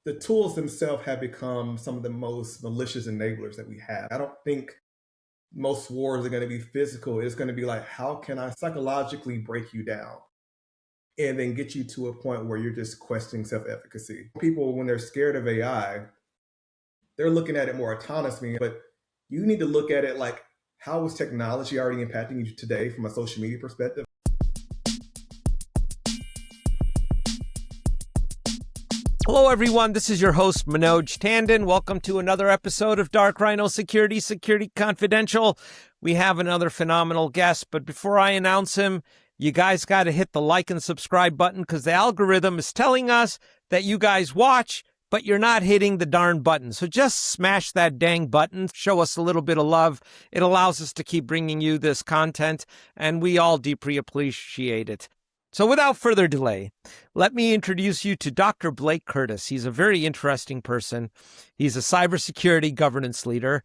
the tools themselves have become some of the most malicious enablers that we have. I don't think most wars are going to be physical. It's going to be like, how can I psychologically break you down and then get you to a point where you're just questioning self-efficacy? People, when they're scared of AI, they're looking at it more autonomously, but you need to look at it like, how is technology already impacting you today from a social media perspective? Hello, everyone. This is your host, Manoj Tandon. Welcome to another episode of Dark Rhino Security Confidential. We have another phenomenal guest, but before I announce him, you guys got to hit the like and subscribe button because the algorithm is telling us that you guys watch, but you're not hitting the darn button. So just smash that dang button. Show us a little bit of love. It allows us to keep bringing you this content, and we all deeply appreciate it. So without further delay, let me introduce you to Dr. Blake Curtis. He's a very interesting person. He's a cybersecurity governance leader,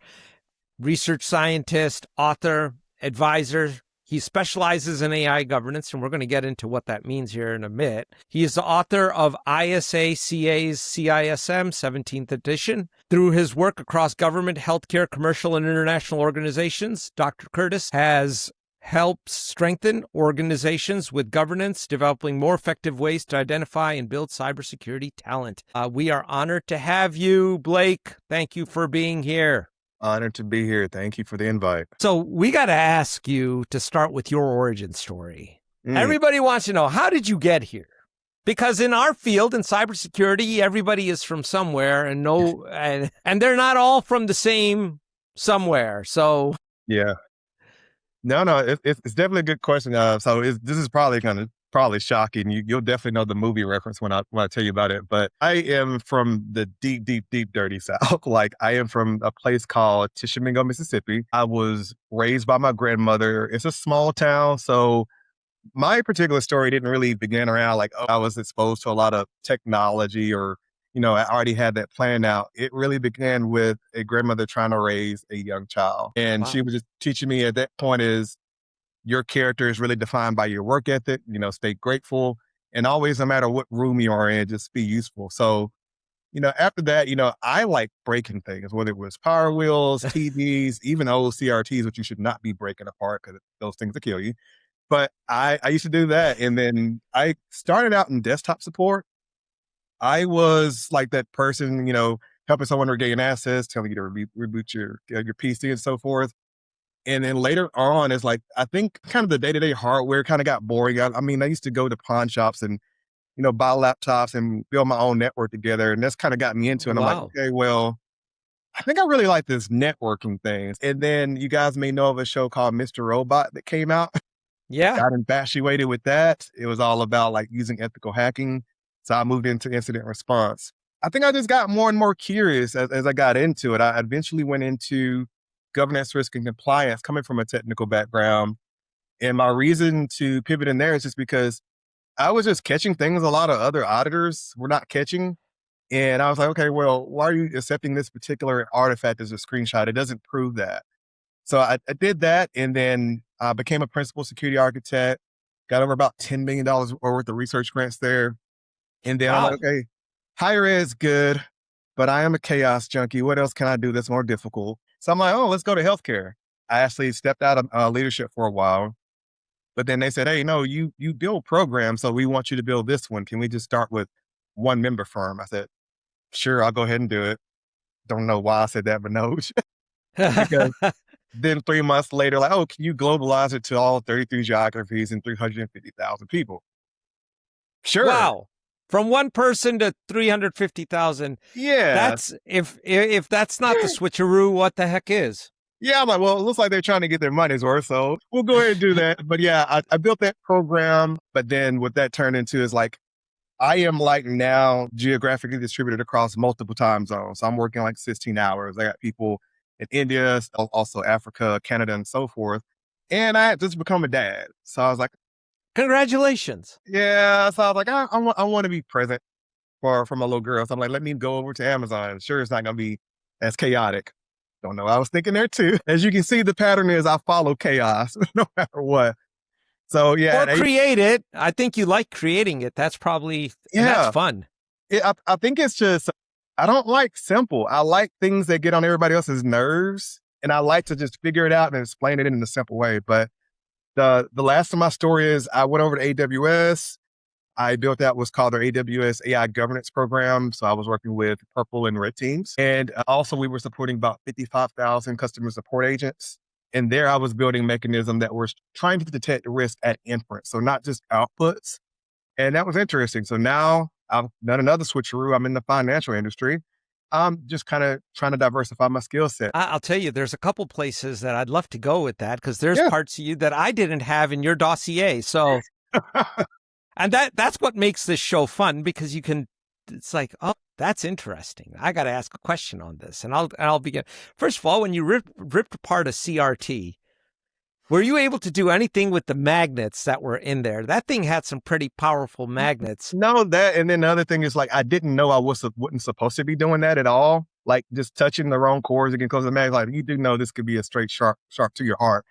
research scientist, author, advisor. He specializes in AI governance, and we're going to get into what that means here in a bit. He is the author of ISACA's CISM 17th edition. Through his work across government, healthcare, commercial, and international organizations, Dr. Curtis has helps strengthen organizations with governance, developing more effective ways to identify and build cybersecurity talent. We are honored to have you, Blake. Thank you for being here. Honored to be here. Thank you for the invite. So we got to ask you to start with your origin story. Everybody wants to know, how did you get here? Because in our field, in cybersecurity, everybody is from somewhere, and and they're not all from the same somewhere. So yeah. No, it's definitely a good question. This is probably shocking. You'll definitely know the movie reference when I tell you about it. But I am from the deep, dirty South. Like, I am from a place called Tishomingo, Mississippi. I was raised by my grandmother. It's a small town, so my particular story didn't really begin around like, I was exposed to a lot of technology or, I already had that planned out. It really began with a grandmother trying to raise a young child. And Wow. She was just teaching me at that point is your character is really defined by your work ethic, stay grateful and always, no matter what room you are in, just be useful. So, after that, I like breaking things, whether it was power wheels, TVs, even old CRTs, which you should not be breaking apart because those things will kill you. But I used to do that. And then I started out in desktop support. I was like that person, helping someone regain access, telling you to reboot your PC and so forth. And then later on, it's like, I think kind of the day-to-day hardware kind of got boring. I used to go to pawn shops and, buy laptops and build my own network together. And that's kind of got me into it. And I'm like, okay, well, I think I really like this networking thing. And then you guys may know of a show called Mr. Robot that came out. Yeah. Got infatuated with that. It was all about like using ethical hacking. So I moved into incident response. I think I just got more and more curious as I got into it. I eventually went into governance, risk, and compliance, coming from a technical background. And my reason to pivot in there is just because I was just catching things a lot of other auditors were not catching. And I was like, okay, well, why are you accepting this particular artifact as a screenshot? It doesn't prove that. So I did that, and then I became a principal security architect, got over about $10 million worth of research grants there. And then I'm like, okay, higher ed is good, but I am a chaos junkie. What else can I do that's more difficult? So I'm like, oh, let's go to healthcare. I actually stepped out of leadership for a while, but then they said, hey, no, you build programs, so we want you to build this one. Can we just start with one member firm? I said, sure, I'll go ahead and do it. Don't know why I said that, but no. Because then 3 months later, like, oh, can you globalize it to all 33 geographies and 350,000 people? Sure. Wow. From one person to 350,000. Yeah. That's if that's not the switcheroo, what the heck is? Yeah, I'm like, well, it looks like they're trying to get their money's worth, so we'll go ahead and do that. But yeah, I built that program, but then what that turned into is like, I am like now geographically distributed across multiple time zones. So I'm working like 16 hours. I got people in India, also Africa, Canada, and so forth. And I had just become a dad. So I was like, congratulations. Yeah. So I was like, I want to be present for my little girl. So I'm like, let me go over to Amazon. Sure, it's not going to be as chaotic. Don't know. I was thinking there too. As you can see, the pattern is I follow chaos no matter what. So yeah. Or create it. I think you like creating it. That's probably, that's fun. I think it's just, I don't like simple. I like things that get on everybody else's nerves, and I like to just figure it out and explain it in a simple way. But the last of my story is I went over to AWS. I built out what's called their AWS AI governance program. So I was working with purple and red teams. And also we were supporting about 55,000 customer support agents. And there I was building a mechanism that was trying to detect risk at inference. So not just outputs. And that was interesting. So now I've done another switcheroo. I'm in the financial industry. I'm just kind of trying to diversify my skill set. I'll tell you, there's a couple places that I'd love to go with that because there's Yeah. parts of you that I didn't have in your dossier. So, and that's what makes this show fun because you can, it's like, oh, that's interesting. I got to ask a question on this, and I'll begin. First of all, when you ripped apart a CRT, were you able to do anything with the magnets that were in there? That thing had some pretty powerful magnets. No, that, and then the other thing is like, I didn't know I wasn't supposed to be doing that at all. Like just touching the wrong chords again, close the mag. Like you do know this could be a straight sharp to your heart.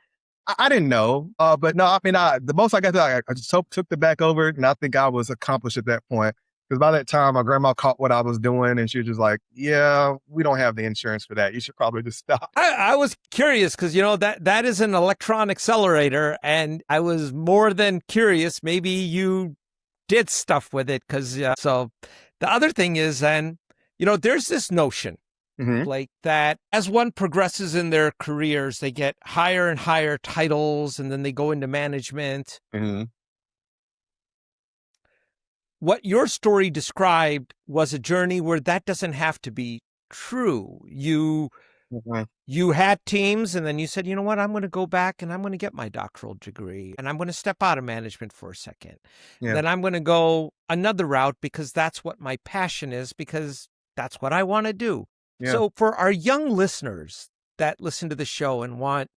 I didn't know, but no, I mean, the most I got to, I just took the back over it, and I think I was accomplished at that point. Because by that time, my grandma caught what I was doing, and she was just like, "Yeah, we don't have the insurance for that. You should probably just stop." I was curious because, that is an electron accelerator, and I was more than curious. Maybe you did stuff with it because, so the other thing is then, there's this notion like that as one progresses in their careers, they get higher and higher titles, and then they go into management. What your story described was a journey where that doesn't have to be true. You had teams, and then you said, you know what, I'm going to go back and I'm going to get my doctoral degree, and I'm going to step out of management for a second. Yeah. Then I'm going to go another route because that's what my passion is, because that's what I want to do. Yeah. So for our young listeners that listen to the show and want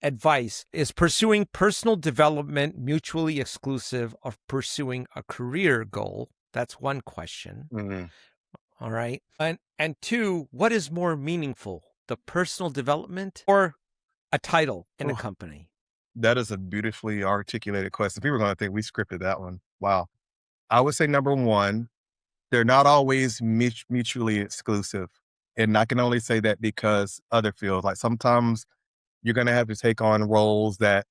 advice, is pursuing personal development mutually exclusive of pursuing a career goal? That's one question. All right. And two, what is more meaningful, the personal development or a title in a company? That is a beautifully articulated question. People are going to think we scripted that one. Wow. I would say number one, they're not always mutually exclusive. And I can only say that because other fields, like sometimes you're going to have to take on roles that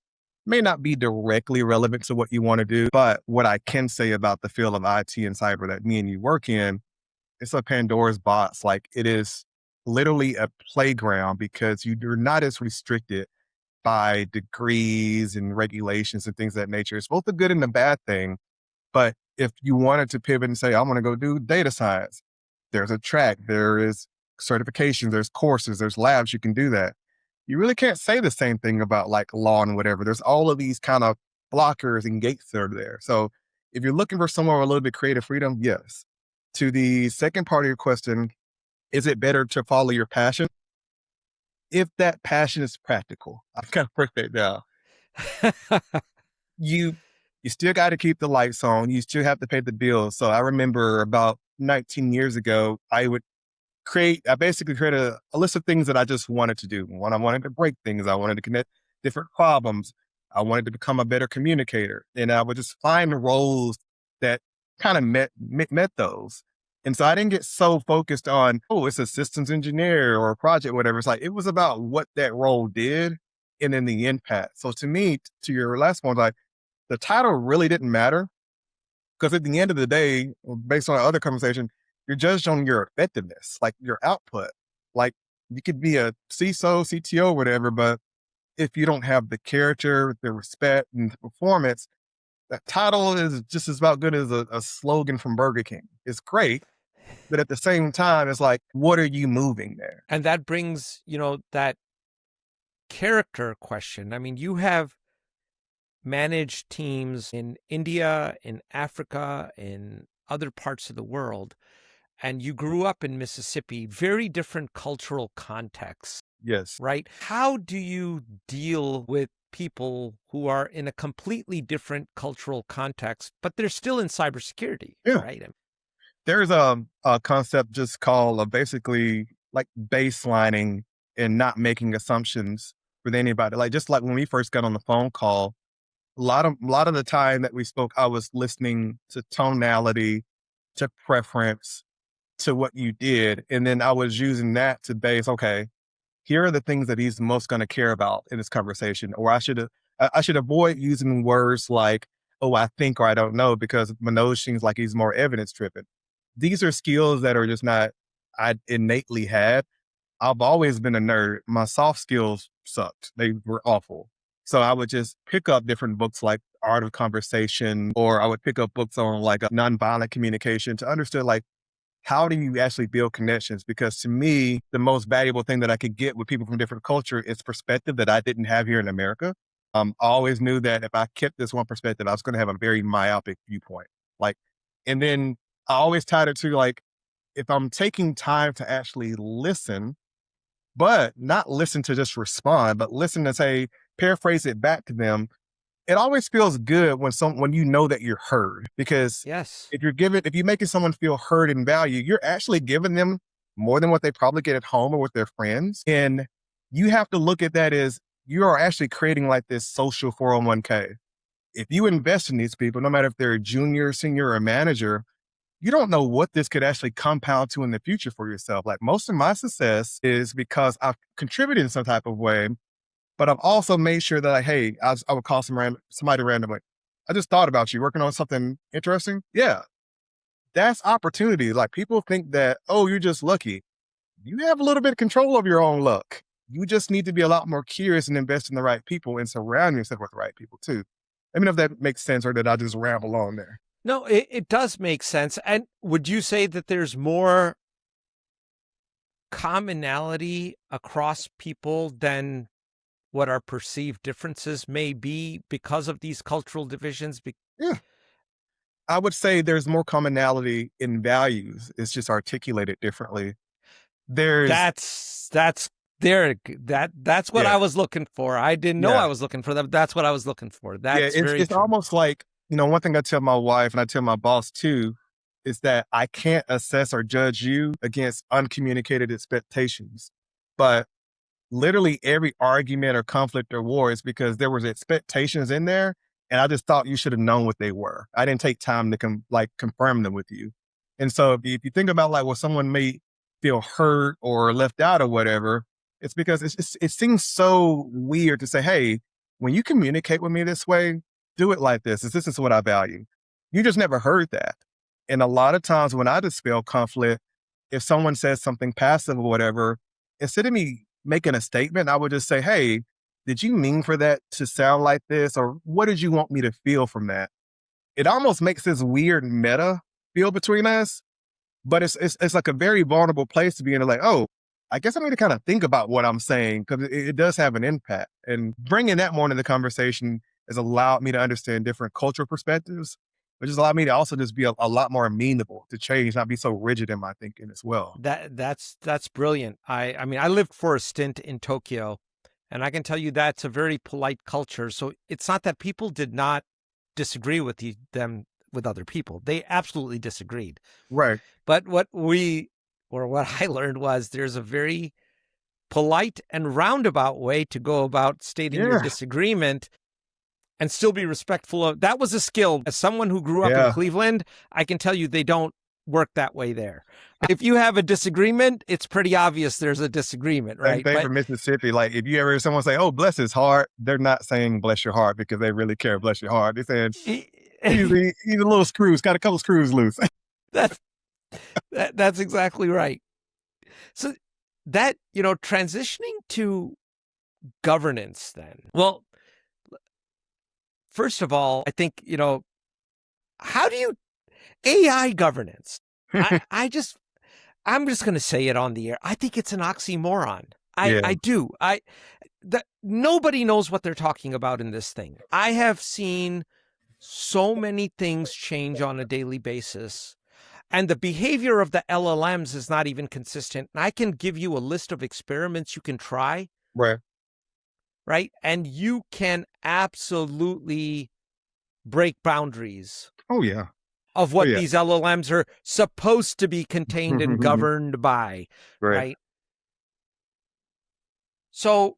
may not be directly relevant to what you want to do. But what I can say about the field of IT and cyber that me and you work in, it's a Pandora's box. Like it is literally a playground because you're not as restricted by degrees and regulations and things of that nature. It's both a good and a bad thing. But if you wanted to pivot and say, I want to go do data science, there's a track, there is certifications, there's courses, there's labs, you can do that. You really can't say the same thing about like law and whatever. There's all of these kind of blockers and gates that are there. So if you're looking for somewhere with a little bit of creative freedom, yes. To the second part of your question, is it better to follow your passion? If that passion is practical, I've got to break that down. You still got to keep the lights on. You still have to pay the bills. So I remember about 19 years ago, I basically created a list of things that I just wanted to do. One, I wanted to break things. I wanted to connect different problems. I wanted to become a better communicator. And I would just find roles that kind of met those. And so I didn't get so focused on, it's a systems engineer or a project, whatever. It's like, it was about what that role did and then the impact. So to me, to your last one, like the title really didn't matter because at the end of the day, based on our other conversation, you're judged on your effectiveness, like your output. Like you could be a CISO, CTO, whatever, but if you don't have the character, the respect, and the performance, that title is just as about good as a slogan from Burger King. It's great, but at the same time, it's like, what are you moving there? And that brings, that character question. I mean, you have managed teams in India, in Africa, in other parts of the world, and you grew up in Mississippi, very different cultural contexts. Yes. Right? How do you deal with people who are in a completely different cultural context, but they're still in cybersecurity? Yeah. Right? There's a concept just called basically like baselining and not making assumptions with anybody. Like just like when we first got on the phone call, a lot of the time that we spoke, I was listening to tonality, to preference, to what you did. And then I was using that to base, okay, here are the things that he's most going to care about in this conversation. Or I should avoid using words like, oh, I think, or I don't know, because Manoj seems like he's more evidence driven. These are skills that are just not, I innately had. I've always been a nerd. My soft skills sucked. They were awful. So I would just pick up different books like Art of Conversation, or I would pick up books on like nonviolent communication to understand like, how do you actually build connections? Because to me, the most valuable thing that I could get with people from different culture is perspective that I didn't have here in America. I always knew that if I kept this one perspective, I was going to have a very myopic viewpoint. Like, and then I always tied it to like, if I'm taking time to actually listen, but not listen to just respond, but listen to say, paraphrase it back to them. It always feels good when you know that you're heard, because Yes. if you're making someone feel heard and valued, you're actually giving them more than what they probably get at home or with their friends. And you have to look at that as you are actually creating like this social 401k. If you invest in these people, no matter if they're a junior, senior, or manager, you don't know what this could actually compound to in the future for yourself. Like most of my success is because I've contributed in some type of way, but I've also made sure that, like, hey, I would call somebody randomly. I just thought about you working on something interesting. Yeah, that's opportunity. Like people think that, oh, you're just lucky. You have a little bit of control of your own luck. You just need to be a lot more curious and invest in the right people and surround yourself with the right people too. Let me know if that makes sense or did I just ramble on there? No, it does make sense. And would you say that there's more commonality across people than what our perceived differences may be because of these cultural divisions? Yeah. I would say there's more commonality in values. It's just articulated differently. That's what I was looking for. I didn't know I was looking for that. That's what I was looking for. That's very it's true. almost like, one thing I tell my wife and I tell my boss too, is that I can't assess or judge you against uncommunicated expectations. But literally every argument or conflict or war is because there was expectations in there. And I just thought you should have known what they were. I didn't take time to confirm them with you. And so if you think about like what someone may feel hurt or left out or whatever, it's because it seems so weird to say, hey, when you communicate with me this way, do it like this. This is what I value. You just never heard that. And a lot of times when I dispel conflict, if someone says something passive or whatever, instead of me making a statement, I would just say, hey, did you mean for that to sound like this? Or what did you want me to feel from that? It almost makes this weird meta feel between us, but it's like a very vulnerable place to be in. Like, oh, I guess I need to kind of think about what I'm saying because it does have an impact. And bringing that more into the conversation has allowed me to understand different cultural perspectives, which has allowed me to also just be a lot more amenable to change, not be so rigid in my thinking as well. That's brilliant. I mean, I lived for a stint in Tokyo, and I can tell you that's a very polite culture. So it's not that people did not disagree with them with other people. They absolutely disagreed. Right. But what I learned was there's a very polite and roundabout way to go about stating your disagreement and still be respectful of. That was a skill. As someone who grew up in Cleveland, I can tell you they don't work that way there. If you have a disagreement, it's pretty obvious there's a disagreement, right? Same thing from Mississippi. Like if you ever hear someone say, oh, bless his heart, they're not saying bless your heart because they really care, bless your heart. They're saying he's a little screws, got a couple screws loose. That's exactly right. So that, transitioning to governance then. Well, first of all, I think, how do you AI governance? I'm just going to say it on the air. I think it's an oxymoron. I do. Nobody knows what they're talking about in this thing. I have seen so many things change on a daily basis, and the behavior of the LLMs is not even consistent. And I can give you a list of experiments you can try. Right. And you can absolutely break boundaries. Oh, yeah. Of what these LLMs are supposed to be contained and governed by. Right. So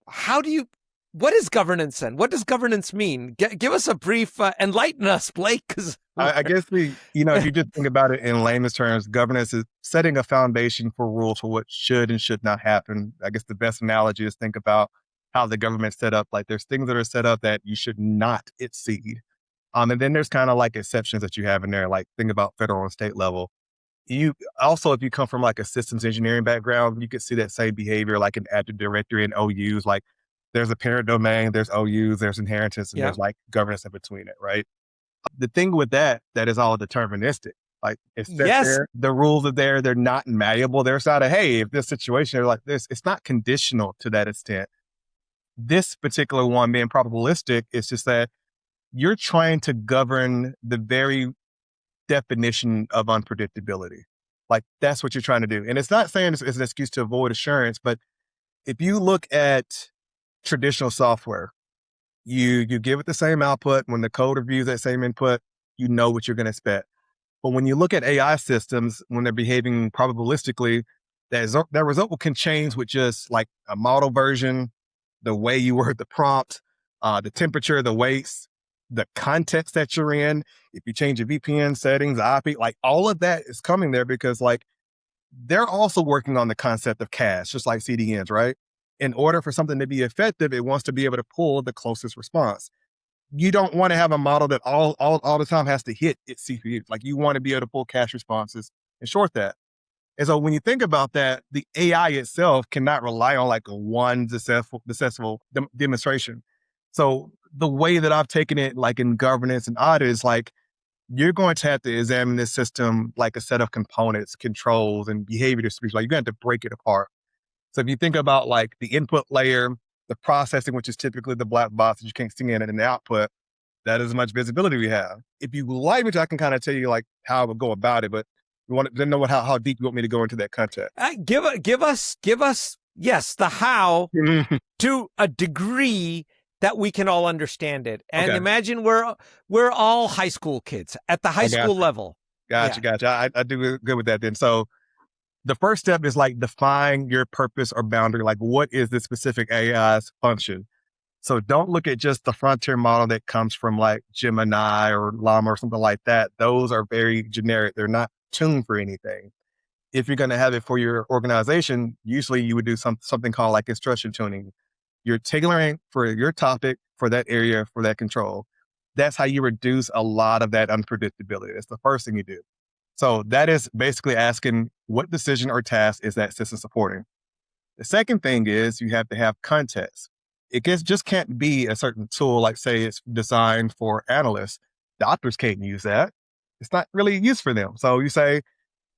what is governance then? What does governance mean? Give us a brief, enlighten us, Blake, because I guess if you just think about it in layman's terms, governance is setting a foundation for rules for what should and should not happen. I guess the best analogy is think about how the government's set up. Like there's things that are set up that you should not exceed. And then there's kind of like exceptions that you have in there, like think about federal and state level. You also, if you come from like a systems engineering background, you could see that same behavior like in Active Directory and OUs. Like there's a parent domain, there's OUs, there's inheritance, and Yeah. there's like governance in between it, right? The thing with that is all deterministic. Like it's set Yes. there, the rules are there, they're not malleable. There's not a, hey, if this situation are like this, it's not conditional to that extent. This particular one being probabilistic is just that you're trying to govern the very definition of unpredictability. Like that's what you're trying to do. And it's not saying it's an excuse to avoid assurance, but if you look at traditional software, you give it the same output. When the code reviews that same input, you know what you're going to expect. But when you look at AI systems, when they're behaving probabilistically, that result can change with just like a model version, the way you word the prompt, the temperature, the weights, the context that you're in. If you change your VPN settings, IP, like all of that is coming there because like they're also working on the concept of cache, just like CDNs, right? In order for something to be effective, it wants to be able to pull the closest response. You don't want to have a model that all the time has to hit its CPU. Like you want to be able to pull cache responses and short that. And so when you think about that, the AI itself cannot rely on like a one successful demonstration. So the way that I've taken it, like in governance and audit, is like you're going to have to examine this system like a set of components, controls, and behavior distribution. Like you're going to have to break it apart. So if you think about like the input layer, the processing, which is typically the black box that you can't see in it, and the output, that is as much visibility we have. If you like, which I can kind of tell you like how I would go about it, but you want to know how deep you want me to go into that context. Give us, yes, the how to a degree that we can all understand it. And Okay. imagine we're all high school kids at the high school level. Gotcha. I do good with that then. So the first step is like define your purpose or boundary. Like what is the specific AI's function? So don't look at just the frontier model that comes from like Gemini or Llama or something like that. Those are very generic. They're not tuned for anything. If you're going to have it for your organization, usually you would do something called like instruction tuning. You're tailoring for your topic, for that area, for that control. That's how you reduce a lot of that unpredictability. That's the first thing you do. So that is basically asking what decision or task is that system supporting. The second thing is you have to have context. It just can't be a certain tool, like say it's designed for analysts. Doctors can't use that. It's not really used for them. So you say,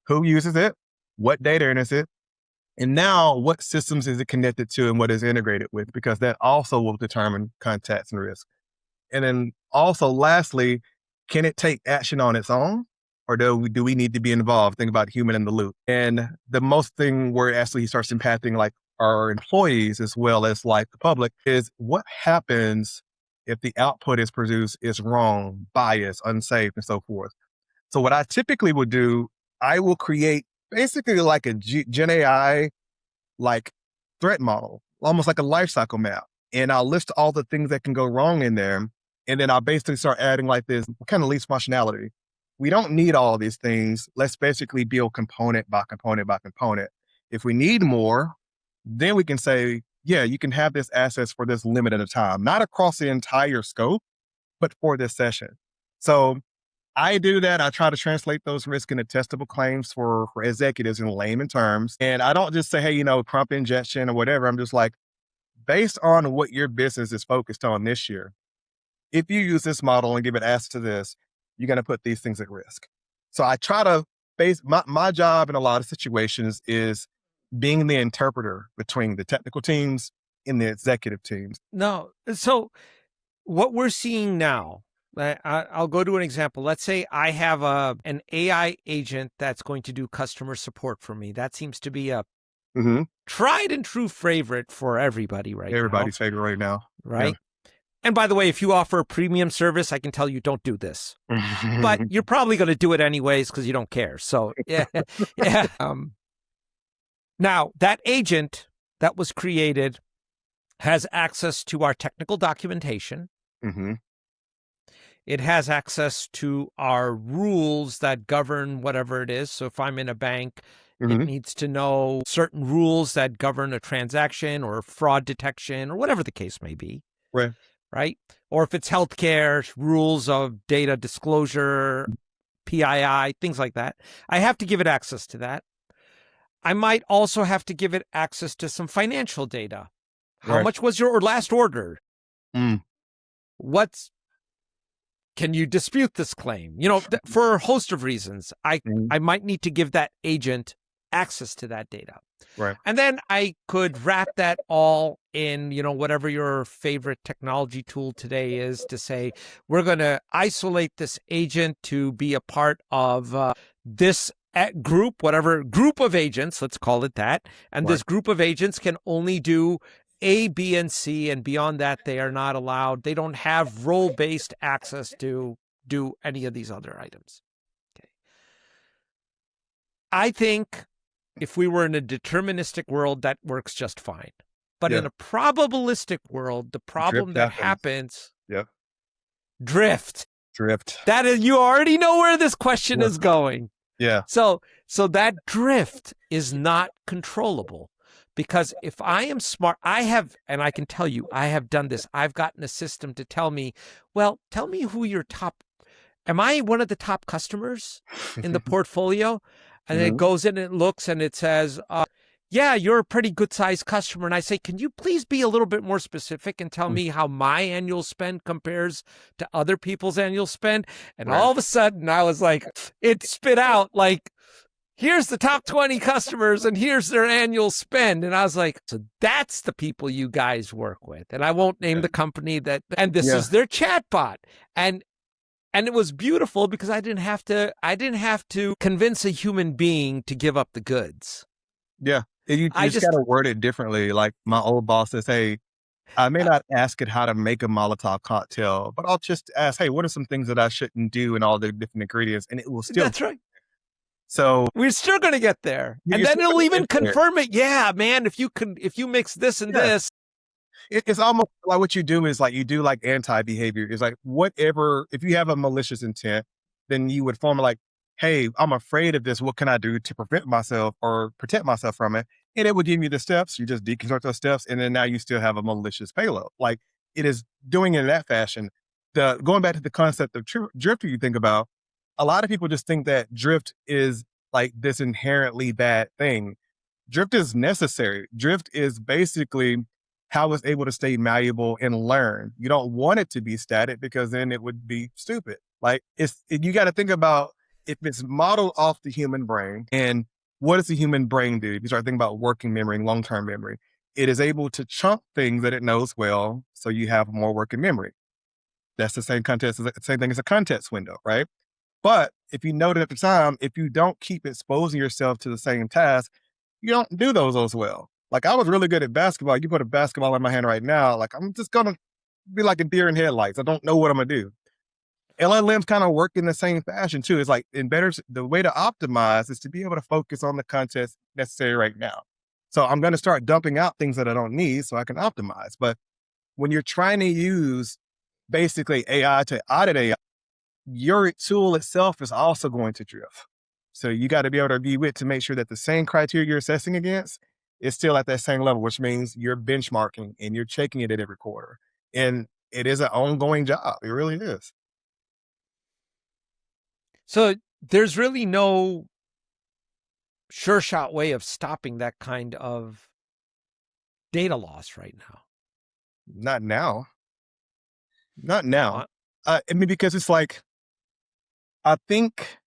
who uses it? What data is it? And now what systems is it connected to and what is integrated with? Because that also will determine context and risk. And then also lastly, can it take action on its own? Or do we need to be involved? Think about human in the loop. And the most thing where it actually starts impacting like our employees as well as like the public is what happens if the output is produced is wrong, biased, unsafe, and so forth. So what I typically would do, I will create basically like a Gen AI like threat model, almost like a lifecycle map. And I'll list all the things that can go wrong in there. And then I'll basically start adding like this kind of least functionality. We don't need all these things. Let's basically build component by component by component. If we need more, then we can say, yeah, you can have this assets for this limit at a time, not across the entire scope, but for this session. So I do that. I try to translate those risks into testable claims for executives in layman terms. And I don't just say, hey, prompt ingestion or whatever. I'm just like, based on what your business is focused on this year, if you use this model and give it access to this, you're going to put these things at risk. So I try to base my job in a lot of situations is being the interpreter between the technical teams and the executive teams. No. So what we're seeing now, I'll go to an example. Let's say I have an AI agent that's going to do customer support for me. That seems to be a tried and true favorite for everybody right now. Everybody's favorite right now. Right? Yeah. And by the way, if you offer a premium service, I can tell you don't do this. But you're probably going to do it anyways because you don't care. So, yeah. Now, that agent that was created has access to our technical documentation. It has access to our rules that govern whatever it is. So if I'm in a bank, it needs to know certain rules that govern a transaction or fraud detection or whatever the case may be. Right. Right? Or if it's healthcare, rules of data disclosure, PII, things like that. I have to give it access to that. I might also have to give it access to some financial data. How much was your last order? Can you dispute this claim? For a host of reasons, I might need to give that agent access to that data. Right. And then I could wrap that all in, whatever your favorite technology tool today is, to say, we're going to isolate this agent to be a part of this group, whatever group of agents, let's call it that. And this group of agents can only do A, B, and C, and beyond that, they are not allowed. They don't have role-based access to do any of these other items. Okay. I think if we were in a deterministic world, that works just fine. But in a probabilistic world, the problem that happens, drift. That is, you already know where this question is going. Yeah. So that drift is not controllable. Because if I am smart, and I can tell you, I have done this. I've gotten a system to tell me, well, tell me who your am I one of the top customers in the portfolio? And it goes in and it looks and it says, yeah, you're a pretty good sized customer. And I say, can you please be a little bit more specific and tell me how my annual spend compares to other people's annual spend? And all of a sudden I was like, it spit out like, here's the top 20 customers and here's their annual spend. And I was like, so that's the people you guys work with. And I won't name the company and this is their chatbot. And it was beautiful because I didn't have to convince a human being to give up the goods. Yeah. You just got to word it differently. Like my old boss says, hey, I may not ask it how to make a Molotov cocktail, but I'll just ask, hey, what are some things that I shouldn't do and all the different ingredients? And it will still. That's right. So we're still going to get there. And then it'll even confirm it. Yeah, man, if you mix this and this. It's almost like what you do is like, you do like anti-behavior. It's like, whatever, if you have a malicious intent, then you would form like, hey, I'm afraid of this. What can I do to prevent myself or protect myself from it? And it would give you the steps. You just deconstruct those steps. And then now you still have a malicious payload. Like it is doing it in that fashion. Going back to the concept of drift, you think about, a lot of people just think that drift is like this inherently bad thing. Drift is necessary. Drift is basically how it's able to stay malleable and learn. You don't want it to be static because then it would be stupid. Like you got to think about if it's modeled off the human brain, and what does the human brain do? If you start thinking about working memory and long-term memory, it is able to chunk things that it knows well, so you have more working memory. That's the same thing as a context window, right? But if you noted at the time, if you don't keep exposing yourself to the same task, you don't do those well. Like I was really good at basketball. You put a basketball in my hand right now, like I'm just going to be like a deer in headlights. I don't know what I'm going to do. LLMs kind of work in the same fashion too. It's like the way to optimize is to be able to focus on the context necessary right now. So I'm going to start dumping out things that I don't need so I can optimize. But when you're trying to use basically AI to audit AI, your tool itself is also going to drift. So you got to be able to view it to make sure that the same criteria you're assessing against is still at that same level, which means you're benchmarking and you're checking it at every quarter. And it is an ongoing job. It really is. So there's really no sure shot way of stopping that kind of data loss right now. Not now. I mean, because it's like, I think,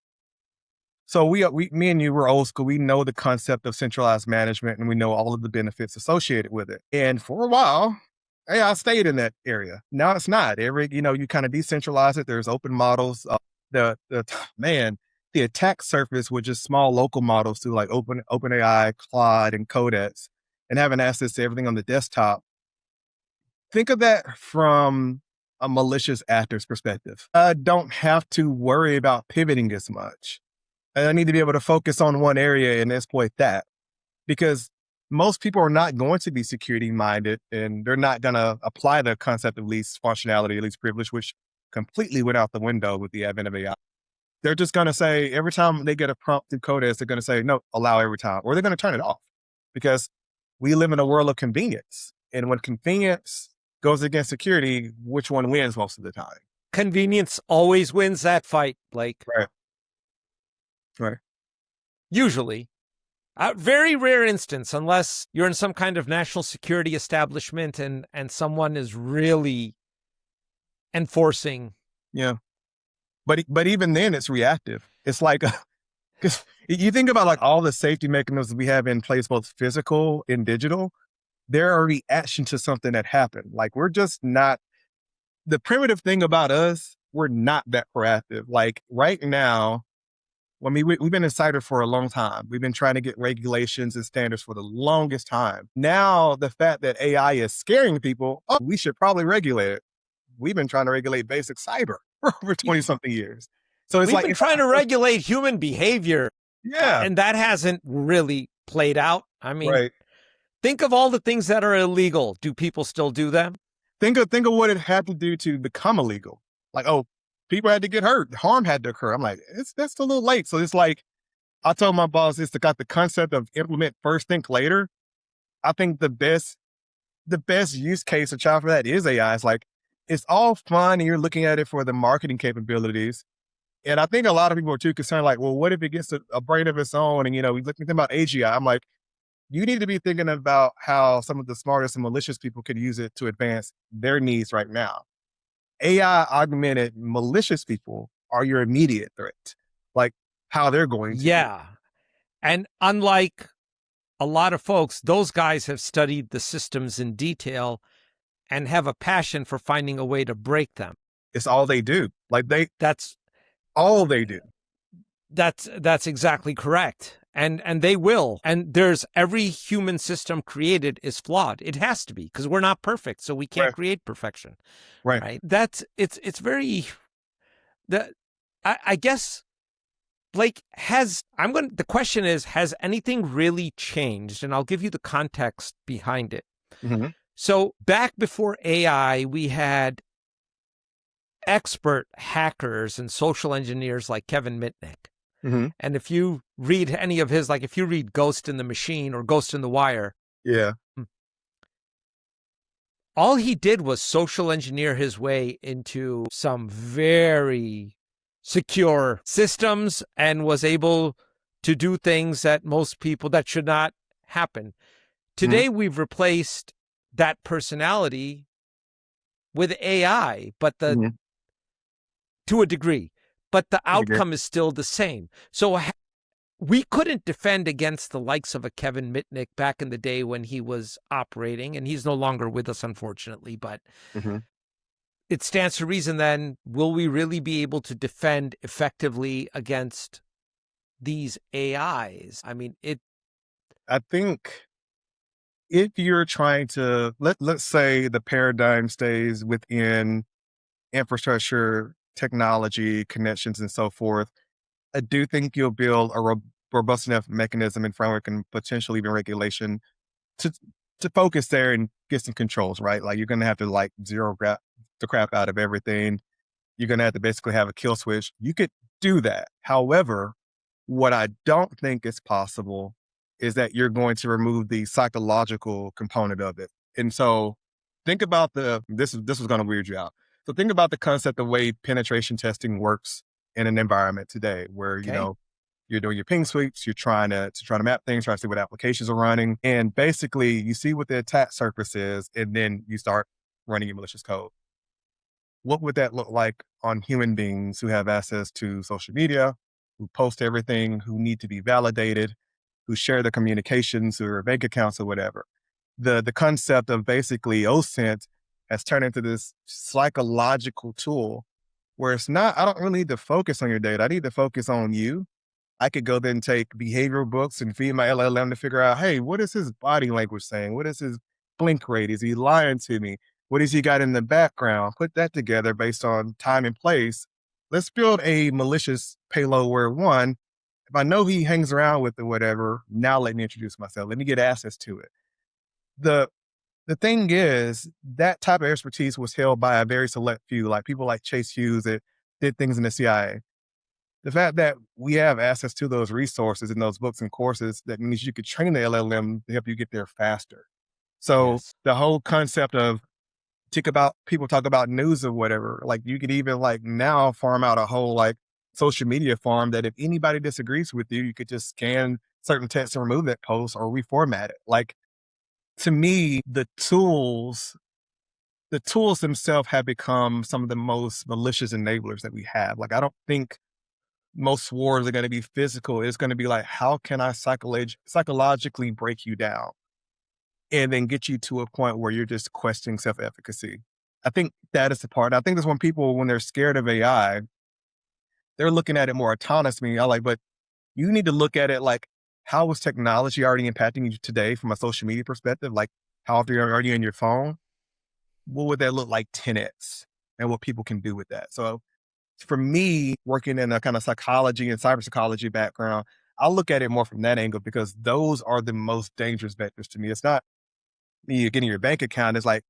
so me and you were old school. We know the concept of centralized management and we know all of the benefits associated with it. And for a while, I stayed in that area. Now it's not. You kind of decentralize it. There's open models. The attack surface with just small local models through like OpenAI, Claude, and Codex, and having access to everything on the desktop. Think of that from a malicious actor's perspective. I don't have to worry about pivoting as much. I need to be able to focus on one area and exploit that, because most people are not going to be security minded and they're not going to apply the concept of least functionality, least privilege, which completely went out the window with the advent of AI. They're just going to say, every time they get a prompt through Codex, they're going to say, no, allow every time, or they're going to turn it off, because we live in a world of convenience. And when convenience goes against security, which one wins most of the time? Convenience always wins that fight, Blake. Right. Right. Usually. A very rare instance, unless you're in some kind of national security establishment and someone is really enforcing. Yeah. But even then, it's reactive. It's like, because you think about like all the safety mechanisms we have in place, both physical and digital, they're a reaction to something that happened. Like, we're just not, the primitive thing about us, we're not that proactive. Like right now, I mean, we've been in cyber for a long time. We've been trying to get regulations and standards for the longest time. Now, the fact that AI is scaring people, oh, we should probably regulate it. We've been trying to regulate basic cyber for over 20 something years. So it's We've been trying to regulate human behavior. Yeah. And that hasn't really played out. I mean, Right. Think of all the things that are illegal. Do people still do them? Think of what it had to do to become illegal. Like, oh, people had to get hurt. Harm had to occur. I'm like, that's a little late. So it's like, I told my boss, it's got the concept of implement first, think later. I think the best use case or child for that is AI. It's like, it's all fun and you're looking at it for the marketing capabilities. And I think a lot of people are too concerned, like, well, what if it gets a brain of its own? And, we think about AGI. I'm like, you need to be thinking about how some of the smartest and malicious people could use it to advance their needs right now. AI augmented malicious people are your immediate threat, like how they're going to. Yeah. And unlike a lot of folks, those guys have studied the systems in detail and have a passion for finding a way to break them. It's all they do. Like that's all they do. That's exactly correct. And they will. And there's every human system created is flawed. It has to be, because we're not perfect. So we can't create perfection. Right. It's very, I guess, Blake, the question is, has anything really changed? And I'll give you the context behind it. Mm-hmm. So back before AI, we had expert hackers and social engineers like Kevin Mitnick. Mm-hmm. And if you read any of his, like if you read Ghost in the Machine or Ghost in the Wire, yeah, all he did was social engineer his way into some very secure systems and was able to do things that most people, that should not happen. Today, we've replaced that personality with AI, but to a degree, but the outcome is still the same. So we couldn't defend against the likes of a Kevin Mitnick back in the day when he was operating, and he's no longer with us, unfortunately, but it stands to reason then, will we really be able to defend effectively against these AIs? I mean, I think if you're trying to, let's say the paradigm stays within infrastructure, technology, connections, and so forth, I do think you'll build a robust enough mechanism and framework and potentially even regulation to focus there and get some controls, right? Like, you're going to have to like zero the crap out of everything. You're going to have to basically have a kill switch. You could do that. However, what I don't think is possible is that you're going to remove the psychological component of it. And so think about this was going to weird you out. So think about the concept of the way penetration testing works in an environment today where, you're doing your ping sweeps, you're trying to map things, trying to see what applications are running. And basically you see what the attack surface is, and then you start running your malicious code. What would that look like on human beings who have access to social media, who post everything, who need to be validated, who share their communications, who are bank accounts or whatever? The concept of basically OSINT has turned into this psychological tool where it's not, I don't really need to focus on your data. I need to focus on you. I could go then take behavioral books and feed my LLM to figure out, hey, what is his body language saying? What is his blink rate? Is he lying to me? What has he got in the background? Put that together based on time and place. Let's build a malicious payload where, one, if I know he hangs around with it, whatever, now let me introduce myself. Let me get access to it. The the thing is, that type of expertise was held by a very select few, like people like Chase Hughes that did things in the CIA. The fact that we have access to those resources and those books and courses, that means you could train the LLM to help you get there faster. So Yes. the whole concept of people talk about news or whatever, like you could even like now farm out a whole like social media farm that if anybody disagrees with you, you could just scan certain text and remove that post or reformat it. Like to me, the tools themselves have become some of the most malicious enablers that we have. Like I don't think most wars are going to be physical. It's going to be like, how can I psychologically break you down and then get you to a point where you're just questioning self-efficacy? I think that is the part. I think that's when people, when they're scared of AI, they're looking at it more autonomously. I like, but you need to look at it like, how is technology already impacting you today from a social media perspective? Like, how often are you on your phone? What would that look like 10x and what people can do with that? So for me, working in a kind of psychology and cyber psychology background, I'll look at it more from that angle because those are the most dangerous vectors to me. It's not me getting your bank account. It's like,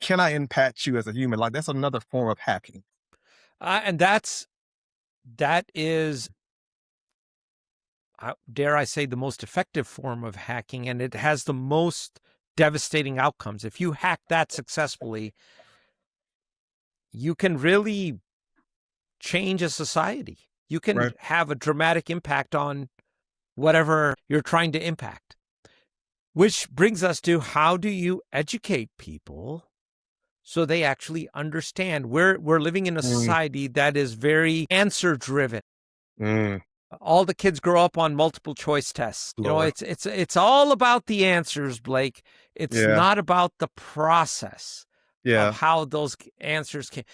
can I impact you as a human? Like that's another form of hacking. And that is, dare I say, the most effective form of hacking, and it has the most devastating outcomes. If you hack that successfully, you can really change a society. You can Right. have a dramatic impact on whatever you're trying to impact. Which brings us to, how do you educate people so they actually understand? We're living in a Mm, society that is very answer driven. mm, All the kids grow up on multiple choice tests. You know, Lord. it's all about the answers, Blake. It's Yeah. not about the process of Yeah. how those answers came.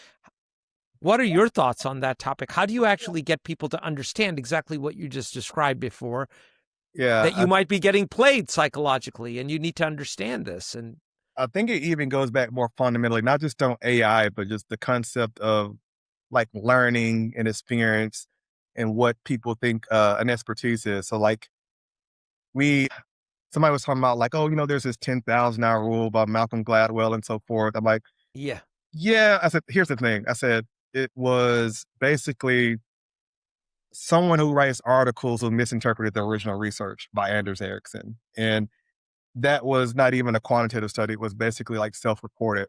What are your thoughts on that topic? How do you actually get people to understand exactly what you just described before, Yeah. that you might be getting played psychologically and you need to understand this? And I think it even goes back more fundamentally, not just on AI, but just the concept of like learning and experience and what people think an expertise is. So like we somebody was talking about like, oh, there's this 10,000 hour rule by Malcolm Gladwell and so forth. I'm like, yeah, yeah. I said, here's the thing. I said, it was basically someone who writes articles who misinterpreted the original research by Anders Ericsson. And that was not even a quantitative study. It was basically like self-reported.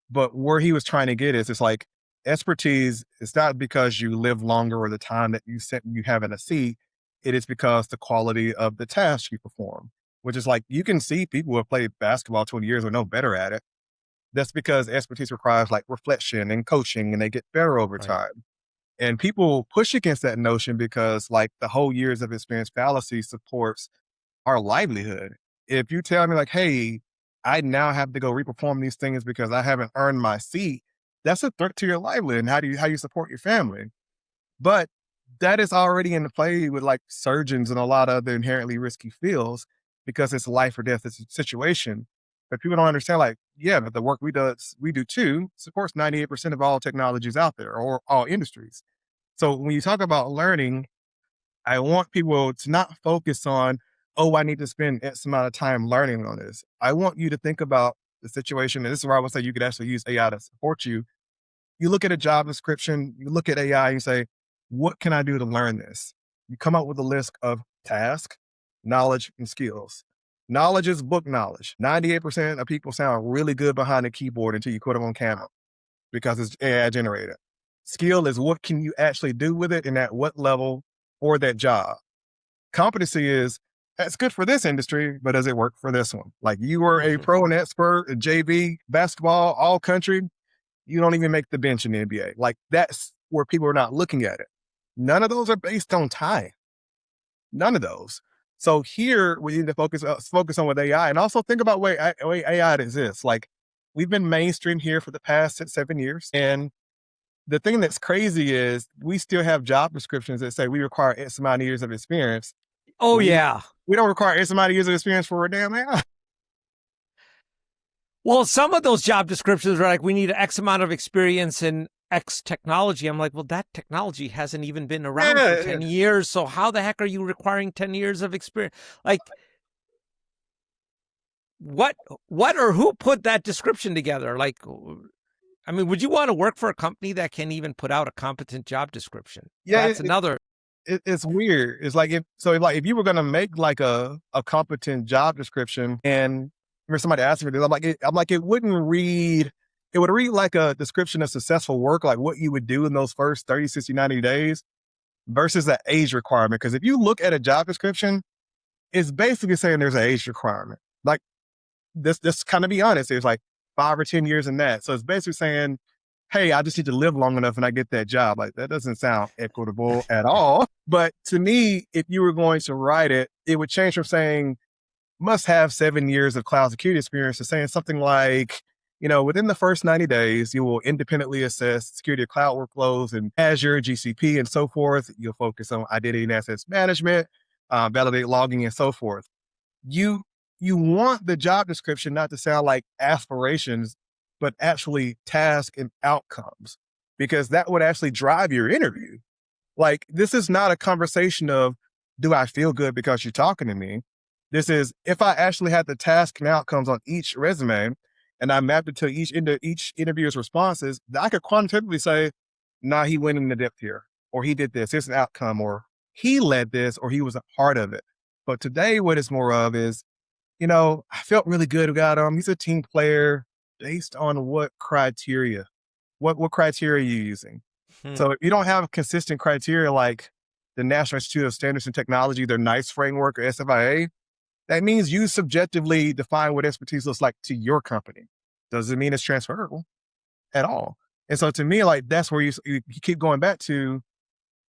But where he was trying to get is it's like expertise, it's not because you live longer or the time that you have in a seat. It is because the quality of the task you perform, which is like you can see people who have played basketball 20 years are no better at it. That's because expertise requires like reflection and coaching and they get better over right. time. And people push against that notion because like the whole years of experience fallacy supports our livelihood. If you tell me like, hey, I now have to go reperform these things because I haven't earned my seat, that's a threat to your livelihood and how you support your family. But that is already in play with like surgeons and a lot of other inherently risky fields because it's life or death situation. But people don't understand, like, yeah, but the work we do too supports 98% of all technologies out there or all industries. So when you talk about learning, I want people to not focus on, oh, I need to spend X amount of time learning on this. I want you to think about the situation. And this is where I would say you could actually use AI to support you. You look at a job description, you look at AI and you say, what can I do to learn this? You come up with a list of tasks, knowledge, and skills. Knowledge is book knowledge. 98% of people sound really good behind a keyboard until you put them on camera because it's AI generated. Skill is what can you actually do with it and at what level for that job. Competency is that's good for this industry, but does it work for this one? Like you were a pro and expert at JV, basketball, all country, you don't even make the bench in the NBA. Like that's where people are not looking at it. None of those are based on time. None of those. So here we need to focus on with AI and also think about way AI exists. Like we've been mainstream here for the past 6-7 years. And the thing that's crazy is we still have job descriptions that say we require X amount of years of experience. Oh, We yeah. we don't require X amount of years of experience for a damn AI. Well, some of those job descriptions are like, we need X amount of experience in X technology. I'm like, well, that technology hasn't even been around for Yeah, 10 years. So how the heck are you requiring 10 years of experience? Like, what or who put that description together? Like, I mean, would you want to work for a company that can even put out a competent job description? Yeah, That's another. it's weird. It's like if you were gonna make like a competent job description, and remember somebody asked me this, I'm like it wouldn't read. It would read like a description of successful work, like what you would do in those first 30, 60, 90 days versus the age requirement. Because if you look at a job description, it's basically saying there's an age requirement. Like this kind of be honest, there's like 5 or 10 years in that. So it's basically saying, hey, I just need to live long enough and I get that job. Like that doesn't sound equitable at all. But to me, if you were going to write it, it would change from saying must have 7 years of cloud security experience to saying something like, within the first 90 days, you will independently assess security of cloud workloads and Azure, GCP, and so forth. You'll focus on identity and assets management, validate logging, and so forth. You want the job description not to sound like aspirations, but actually task and outcomes, because that would actually drive your interview. Like, this is not a conversation of, do I feel good because you're talking to me? This is, if I actually had the task and outcomes on each resume and I mapped it to each interviewer's responses, I could quantitatively say, nah, he went into depth here, or he did this, here's an outcome, or he led this, or he was a part of it. But today, what it's more of is, I felt really good about him. He's a team player based on what criteria? What criteria are you using? So if you don't have consistent criteria like the National Institute of Standards and Technology, their NICE framework or SFIA, that means you subjectively define what expertise looks like to your company. Doesn't mean it's transferable at all. And so to me, like, that's where you keep going back to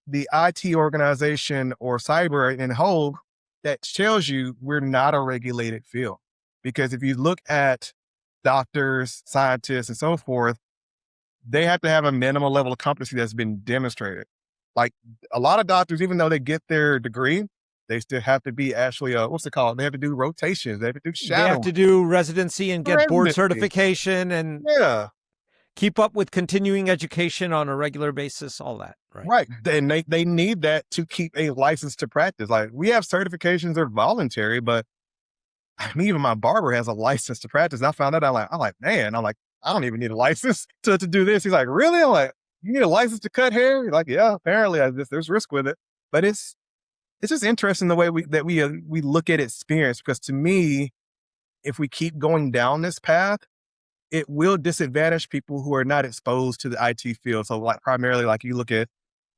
the IT organization or cyber in whole that tells you we're not a regulated field. Because if you look at doctors, scientists, and so forth, they have to have a minimal level of competency that's been demonstrated. Like a lot of doctors, even though they get their degree, they still have to be actually, what's it called? They have to do rotations. They have to do shadowing. They have to do residency and get board certification and keep up with continuing education on a regular basis, all that, right? Right. And they need that to keep a license to practice. Like, we have certifications that are voluntary, but I mean, even my barber has a license to practice. And I found out, I'm like, man, I don't even need a license to do this. He's like, really? I'm like, you need a license to cut hair? He's like, yeah, apparently there's risk with it. But it's just interesting the way we look at experience, because to me, if we keep going down this path, it will disadvantage people who are not exposed to the IT field. So like primarily, like you look at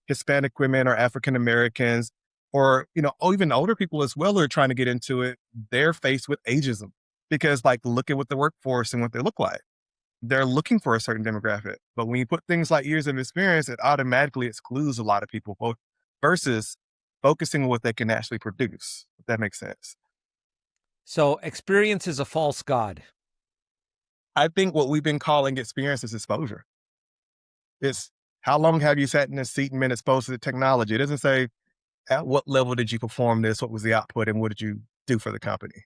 Hispanic women or African Americans, or, even older people as well who are trying to get into it, they're faced with ageism, because like, look at what the workforce and what they look like. They're looking for a certain demographic. But when you put things like years of experience, it automatically excludes a lot of people versus focusing on what they can actually produce, if that makes sense. So experience is a false god. I think what we've been calling experience is exposure. It's how long have you sat in a seat and been exposed to the technology? It doesn't say at what level did you perform this, what was the output, and what did you do for the company?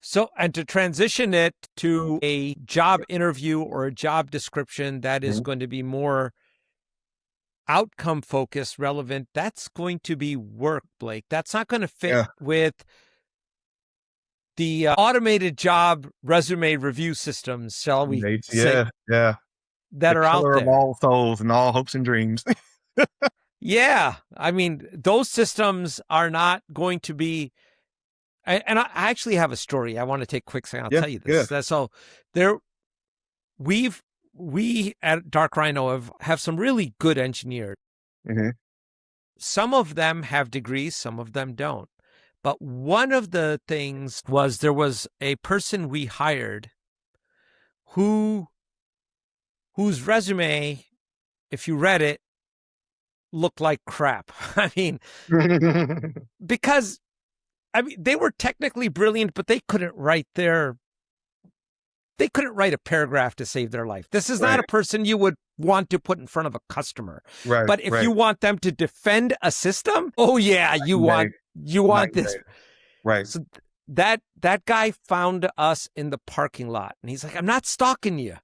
So, and to transition it to a job interview or a job description that is going to be more outcome focused, relevant, that's going to be work, Blake. That's not going to fit with the automated job resume review systems, shall we say? Yeah. That are out there. Of all souls and all hopes and dreams. Yeah. I mean, those systems are not going to be. And I actually have a story. I want to take a quick second. I'll tell you this. Yeah. So we at Dark Rhino have some really good engineers. Mm-hmm. Some of them have degrees, some of them don't. But one of the things was there was a person we hired whose resume, if you read it, looked like crap. I mean, because they were technically brilliant, but they couldn't write a paragraph to save their life. This is not a person you would want to put in front of a customer. Right. But if you want them to defend a system, oh yeah, you want this. Right. So that guy found us in the parking lot and he's like, I'm not stalking you.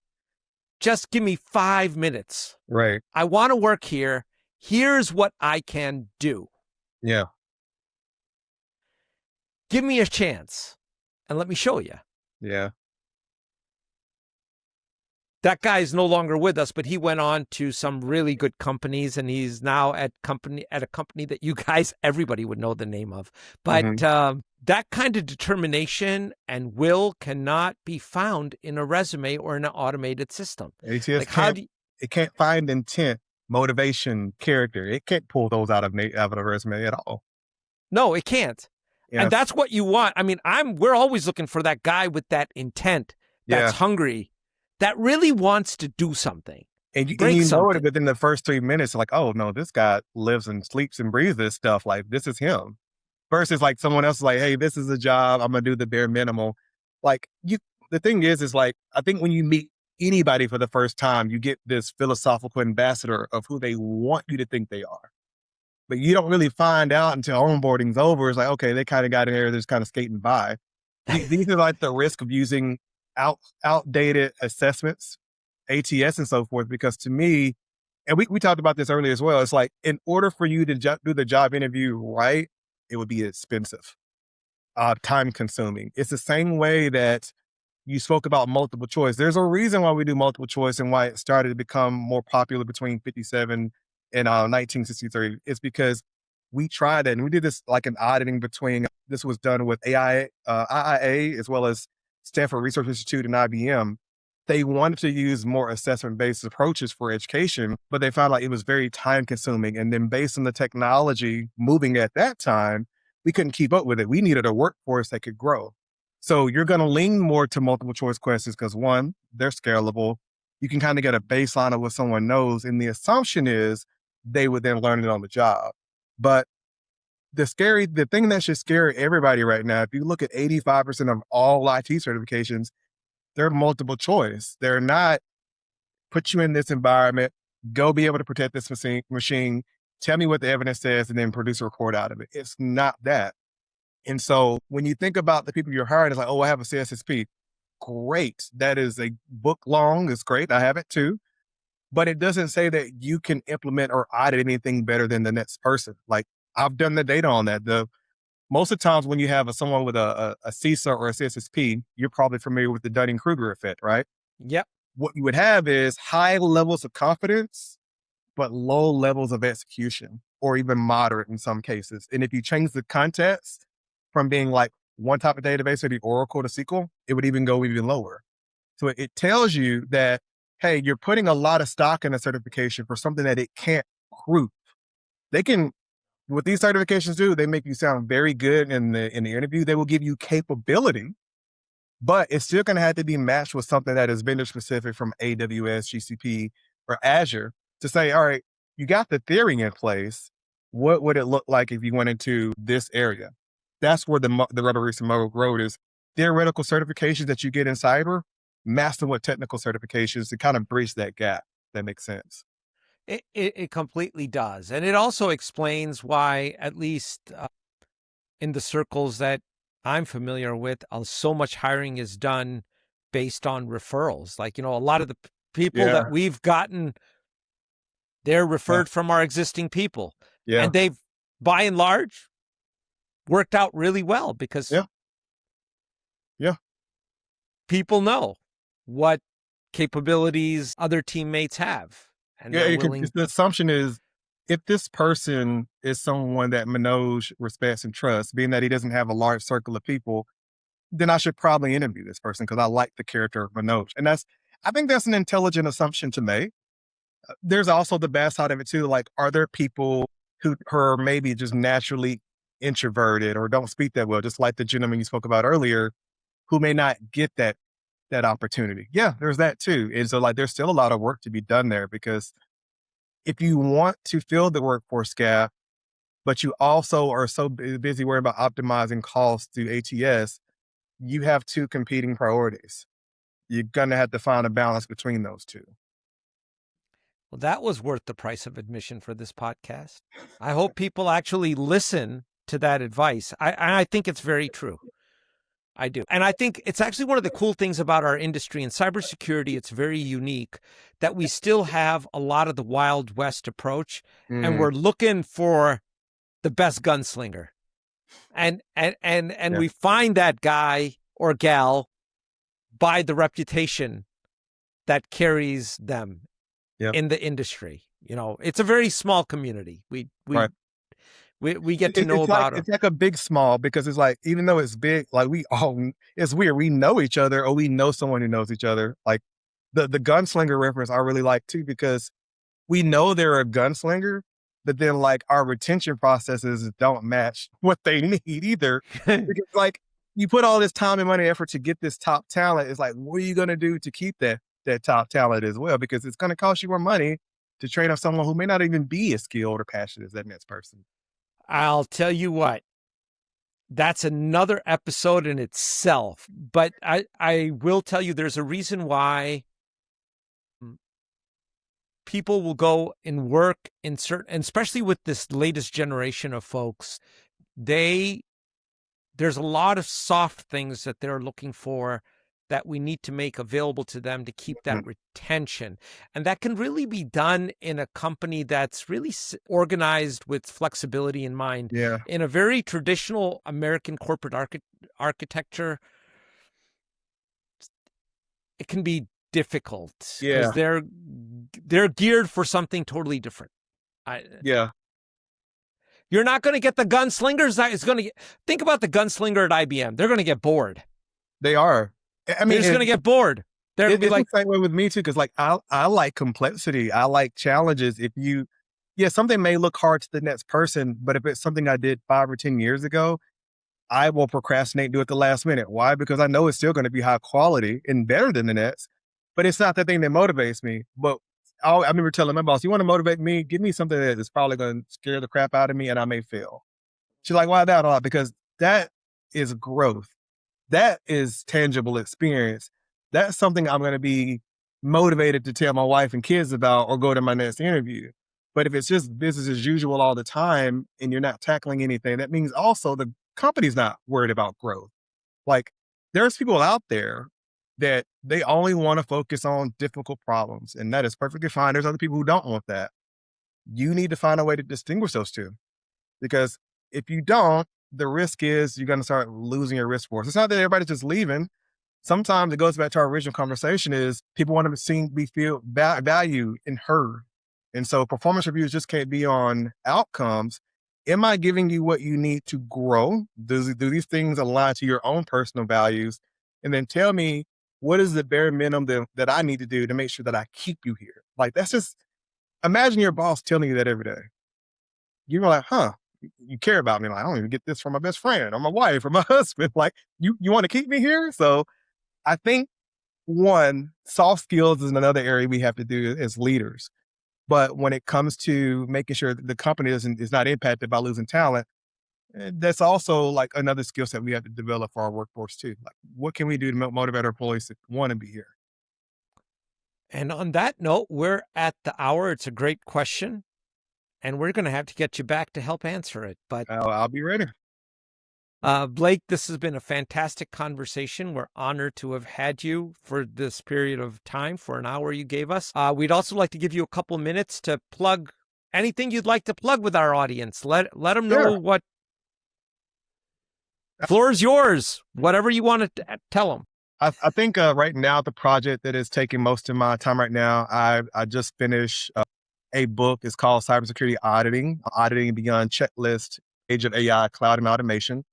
Just give me 5 minutes. Right. I want to work here. Here's what I can do. Yeah. Give me a chance and let me show you. Yeah. That guy is no longer with us, but he went on to some really good companies, and he's now at a company that you guys, everybody would know the name of. But Hmm. that kind of determination and will cannot be found in a resume or in an automated system. ATS Like, how do you, it can't find intent, motivation, character. It can't pull those out of a resume at all. no, it can't. And Yeah. that's what you want. I mean, we're always looking for that guy with that intent, that's Yeah. hungry, that really wants to do something, And break you know it something. within the first 3 minutes, like, oh no, this guy lives and sleeps and breathes this stuff. Like this is him. Versus like someone else is like, hey, this is a job. I'm gonna do the bare minimum. Like you the thing is like I think when you meet anybody for the first time, you get this philosophical ambassador of who they want you to think they are. But you don't really find out until onboarding's over. It's like, okay, they kind of got in there, they're just kind of skating by. These are like the risk of using outdated assessments, ATS and so forth, because to me, and we talked about this earlier as well, it's like in order for you to do the job interview right, it would be expensive, time consuming. It's the same way that you spoke about multiple choice. There's a reason why we do multiple choice and why it started to become more popular between 57 and 1963. It's because we tried it and we did this like an auditing between, this was done with IIA as well as Stanford Research Institute and IBM. They wanted to use more assessment-based approaches for education, but they found like it was very time consuming. And then based on the technology moving at that time, we couldn't keep up with it. We needed a workforce that could grow. So you're going to lean more to multiple choice questions because one, they're scalable. You can kind of get a baseline of what someone knows. And the assumption is they would then learn it on the job. But the thing that should scare everybody right now, if you look at 85% of all IT certifications, they're multiple choice. They're not put you in this environment, go be able to protect this machine, tell me what the evidence says, and then produce a report out of it. It's not that. And so when you think about the people you're hiring, it's like, oh, I have a CSSP. Great. That is a book long. It's great. I have it too. But it doesn't say that you can implement or audit anything better than the next person. Like I've done the data on that. Most of the times when you have someone with a CISA or a CSSP, you're probably familiar with the Dunning-Kruger effect, right? Yep. What you would have is high levels of confidence, but low levels of execution, or even moderate in some cases. And if you change the context from being like one type of database, maybe Oracle to SQL, it would even go even lower. So it tells you that, hey, you're putting a lot of stock in a certification for something that it can't prove. They can, what these certifications do, they make you sound very good in the interview. They will give you capability, but it's still going to have to be matched with something that is vendor specific from AWS, GCP, or Azure to say, all right, you got the theory in place. What would it look like if you went into this area? That's where the rubber meets the road is. Theoretical certifications that you get in cyber, master with technical certifications to kind of bridge that gap. That makes sense. It completely does. And it also explains why, at least in the circles that I'm familiar with, so much hiring is done based on referrals. Like, a lot of the people Yeah. that we've gotten, they're Yeah. referred from our existing people. Yeah. And they've, by and large, worked out really well because Yeah. Yeah. people know what capabilities other teammates have. And Yeah. they're willing. The assumption is if this person is someone that Manoj respects and trusts, being that he doesn't have a large circle of people, then I should probably interview this person because I like the character of Manoj. And I think that's an intelligent assumption to make. There's also the bad side of it too. Like, are there people who are maybe just naturally introverted or don't speak that well, just like the gentleman you spoke about earlier, who may not get that opportunity? Yeah, there's that too. And so like, there's still a lot of work to be done there because if you want to fill the workforce gap, but you also are so busy worrying about optimizing costs through ATS, you have two competing priorities. You're going to have to find a balance between those two. Well, that was worth the price of admission for this podcast. I hope people actually listen to that advice. I think it's very true. I do. And I think it's actually one of the cool things about our industry in cybersecurity. It's very unique that we still have a lot of the Wild West approach, and we're looking for the best gunslinger. And Yeah. we find that guy or gal by the reputation that carries them Yep. in the industry. It's a very small community. We Right. we get to know It's about it's like a big small, because it's like, even though it's big, like it's weird. We know each other, or we know someone who knows each other. Like the gunslinger reference I really like too, because we know they're a gunslinger, but then like our retention processes don't match what they need either. Because like you put all this time and money and effort to get this top talent. It's like, what are you going to do to keep that top talent as well? Because it's going to cost you more money to train up someone who may not even be as skilled or passionate as that next person. I'll tell you what, that's another episode in itself. But I will tell you, there's a reason why people will go and work in certain, and especially with this latest generation of folks, there's a lot of soft things that they're looking for that we need to make available to them to keep that retention. And that can really be done in a company that's really organized with flexibility in mind. Yeah. In a very traditional American corporate architecture, it can be difficult because they're geared for something totally different. You're not going to get the gunslingers that is going to think about the gunslinger at IBM. They're going to get bored. They are. I mean, they're just going to get bored. They're going to be like, the same way with me too. Cause like, I like complexity. I like challenges. Something may look hard to the next person, but if it's something I did 5 or 10 years ago, I will procrastinate and do it the last minute. Why? Because I know it's still going to be high quality and better than the next, but it's not the thing that motivates me. But I remember telling my boss, you want to motivate me? Give me something that is probably going to scare the crap out of me and I may fail. She's like, why that? A lot? Because that is growth. That is tangible experience. That's something I'm going to be motivated to tell my wife and kids about or go to my next interview. But if it's just business as usual all the time and you're not tackling anything, that means also the company's not worried about growth. Like there's people out there that they only want to focus on difficult problems, and that is perfectly fine. There's other people who don't want that. You need to find a way to distinguish those two, because if you don't, the risk is you're going to start losing your risk force. It's not that everybody's just leaving. Sometimes it goes back to our original conversation is people want to feel valued and heard. And so performance reviews just can't be on outcomes. Am I giving you what you need to grow? Do these things align to your own personal values? And then tell me, what is the bare minimum that I need to do to make sure that I keep you here? Like, that's just, imagine your boss telling you that every day. You're like, you care about me. Like, I don't even get this from my best friend or my wife or my husband. Like, you want to keep me here? So I think soft skills is another area we have to do as leaders. But when it comes to making sure that the company is not impacted by losing talent, that's also like another skill set we have to develop for our workforce too. Like, what can we do to motivate our employees to want to be here? And on that note, we're at the hour. It's a great question, and we're going to have to get you back to help answer it. But I'll be ready. Blake, this has been a fantastic conversation. We're honored to have had you for this period of time, for an hour you gave us. We'd also like to give you a couple minutes to plug anything you'd like to plug with our audience. Let them know what. Floor is yours. Whatever you want to tell them. I think right now, the project that is taking most of my time right now, I just finished a book. It's called Cybersecurity Auditing Beyond Checklist, Age of AI, Cloud and Automation.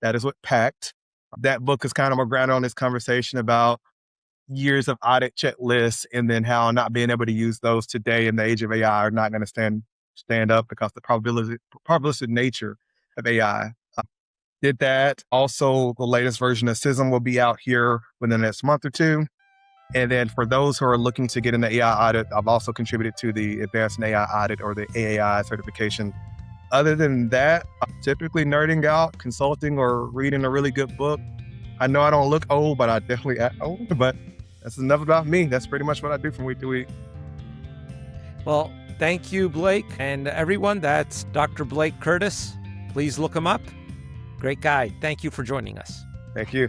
That is what Packed. That book is kind of more grounded on this conversation about years of audit checklists and then how not being able to use those today in the age of AI are not going to stand up because the probabilistic nature of AI. Did that. Also, the latest version of CISM will be out here within the next month or two. And then for those who are looking to get in the AI audit, I've also contributed to the Advanced in AI Audit or the AAI certification. Other than that, I'm typically nerding out, consulting, or reading a really good book. I know I don't look old, but I definitely act old. But that's enough about me. That's pretty much what I do from week to week. Well, thank you, Blake. And everyone, that's Dr. Blake Curtis. Please look him up. Great guy. Thank you for joining us. Thank you.